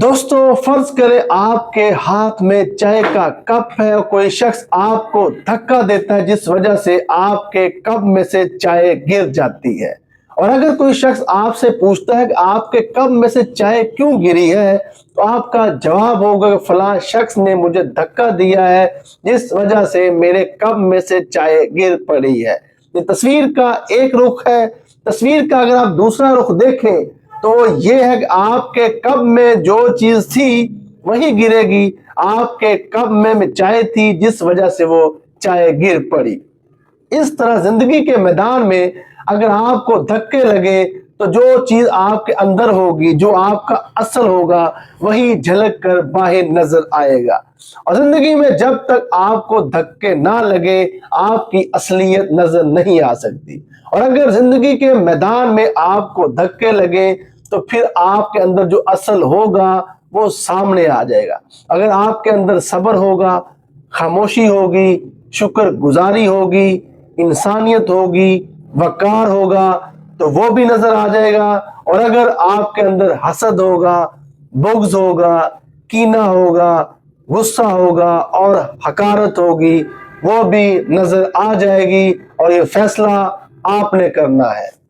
دوستو فرض کرے آپ کے ہاتھ میں چائے کا کپ ہے اور کوئی شخص آپ کو دھکا دیتا ہے جس وجہ سے آپ کے کپ میں سے چائے گر جاتی ہے۔ اور اگر کوئی شخص آپ سے پوچھتا ہے کہ آپ کے کپ میں سے چائے کیوں گری ہے تو آپ کا جواب ہوگا کہ فلاں شخص نے مجھے دھکا دیا ہے جس وجہ سے میرے کپ میں سے چائے گر پڑی ہے۔ یہ تصویر کا ایک رخ ہے۔ تصویر کا اگر آپ دوسرا رخ دیکھیں تو یہ ہے کہ آپ کے کپ میں جو چیز تھی وہی گرے گی۔ آپ کے کپ میں چائے تھی جس وجہ سے وہ چائے گر پڑی۔ اس طرح زندگی کے میدان میں اگر آپ کو دھکے لگے تو جو چیز آپ کے اندر ہوگی، جو آپ کا اصل ہوگا، وہی جھلک کر باہر نظر آئے گا۔ اور زندگی میں جب تک آپ کو دھکے نہ لگے آپ کی اصلیت نظر نہیں آ سکتی۔ اور اگر زندگی کے میدان میں آپ کو دھکے لگے تو پھر آپ کے اندر جو اصل ہوگا وہ سامنے آ جائے گا۔ اگر آپ کے اندر صبر ہوگا، خاموشی ہوگی، شکر گزاری ہوگی، انسانیت ہوگی، وقار ہوگا تو وہ بھی نظر آ جائے گا۔ اور اگر آپ کے اندر حسد ہوگا، بغض ہوگا، کینہ ہوگا، غصہ ہوگا اور حقارت ہوگی وہ بھی نظر آ جائے گی۔ اور یہ فیصلہ آپ نے کرنا ہے۔